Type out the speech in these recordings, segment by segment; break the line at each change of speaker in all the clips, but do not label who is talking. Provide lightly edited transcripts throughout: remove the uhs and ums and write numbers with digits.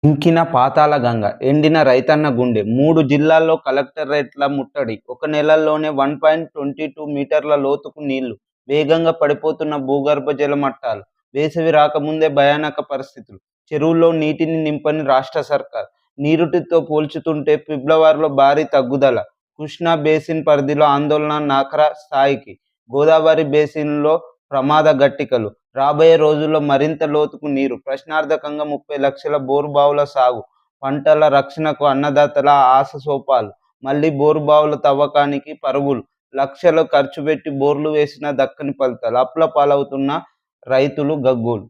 ఇంకిన పాతాళగంగ, ఎండిన రైతన్న గుండె, 3 జిల్లాల్లో కలెక్టరేట్ల ముట్టడి, ఒక నెలలోనే 1.22 మీటర్ల లోతుకు నీళ్లు, వేగంగా పడిపోతున్న భూగర్భ జల మట్టాలు, వేసవి రాకముందే భయానక పరిస్థితులు, చెరువుల్లో నీటిని నింపని రాష్ట్ర సర్కార్, నీరుటితో పోల్చుతుంటే ఫిబ్రవరిలో భారీ తగ్గుదల, కృష్ణా బేసిన్ పరిధిలో ఆందోళన నాకర స్థాయికి, గోదావరి బేసిన్లో ప్రమాద గట్టికలు, రాబోయే రోజుల్లో మరింత లోతుకు నీరు, ప్రశ్నార్థకంగా 30 లక్షల బోరుబావుల సాగు, పంటల రక్షణకు అన్నదాతల ఆశసోపాలు, మళ్లీ బోరుబావుల తవ్వకానికి పరుగులు, లక్షలు ఖర్చుపెట్టి బోర్లు వేసినా దక్కని ఫలితాలు, అప్పుల పాలవుతున్న రైతులు గగ్గోలు.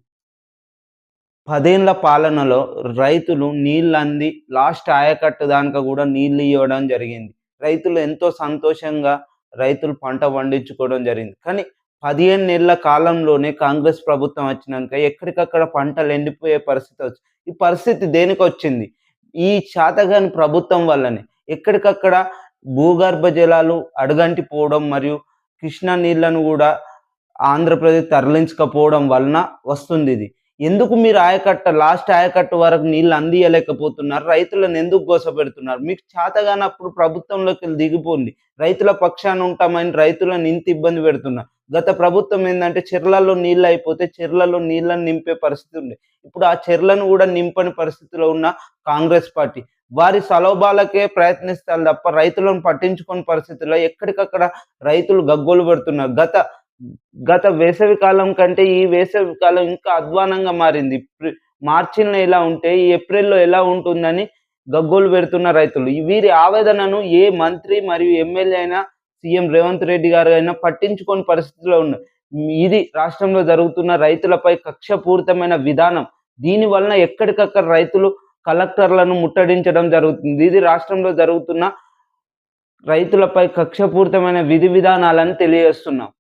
10 ఏళ్ల పాలనలో రైతులు నీళ్లంది లాస్ట్ ఆయకట్టు దాకా కూడా నీళ్లు ఇవ్వడం జరిగింది. రైతులు ఎంతో సంతోషంగా రైతులు పంట పండించుకోవడం జరిగింది. కానీ 15 ఏళ్ల కాలంలోనే కాంగ్రెస్ ప్రభుత్వం వచ్చినాక ఎక్కడికక్కడ పంటలు ఎండిపోయే పరిస్థితి వచ్చింది. ఈ పరిస్థితి దేనికొచ్చింది? ఈ చాతగాని ప్రభుత్వం వల్లనే. ఎక్కడికక్కడ భూగర్భ జలాలు అడుగంటిపోవడం మరియు కృష్ణా నీళ్లను కూడా ఆంధ్రప్రదేశ్ తరలించకపోవడం వలన వస్తుందిది. ఎందుకు మీరు లాస్ట్ ఆయకట్టు వరకు నీళ్ళు అందియలేకపోతున్నారు? రైతులను ఎందుకు గోసపెడుతున్నారు? మీకు చేతగానప్పుడు ప్రభుత్వంలోకెళ్ళి దిగిపోండి. రైతుల పక్షాన ఉంటామని రైతులను ఇంత ఇబ్బంది పెడుతున్నారు. గత ప్రభుత్వం ఏందంటే చెర్లల్లో నీళ్లయిపోతే చెర్లలో నీళ్లను నింపే పరిస్థితి ఉంది. ఇప్పుడు ఆ చెర్లను కూడా నింపని పరిస్థితిలో ఉన్న కాంగ్రెస్ పార్టీ. వారి సలోభాలకే ప్రయత్నిస్తారు తప్ప రైతులను పట్టించుకోని పరిస్థితుల్లో ఎక్కడికక్కడ రైతులు గగ్గోలు పెడుతున్నారు. గత వేసవి కాలం కంటే ఈ వేసవి కాలం ఇంకా అధ్వానంగా మారింది. మార్చిలో ఎలా ఉంటే ఈ ఏప్రిల్‌లో ఎలా ఉంటుందని గగ్గోలు పెడుతున్న రైతులు. వీరి ఆవేదనను ఏ మంత్రి మరియు ఎమ్మెల్యే అయినా, సీఎం రేవంత్ రెడ్డి గారు అయినా పట్టించుకోని పరిస్థితిలో ఉన్నారు. ఇది రాష్ట్రంలో జరుగుతున్న రైతులపై కక్షపూరితమైన విధానం. దీని వలన ఎక్కడికక్కడ రైతులు కలెక్టర్లను ముట్టడించడం జరుగుతుంది. ఇది రాష్ట్రంలో జరుగుతున్న రైతులపై కక్షపూరితమైన విధి విధానాలని తెలియజేస్తున్నాం.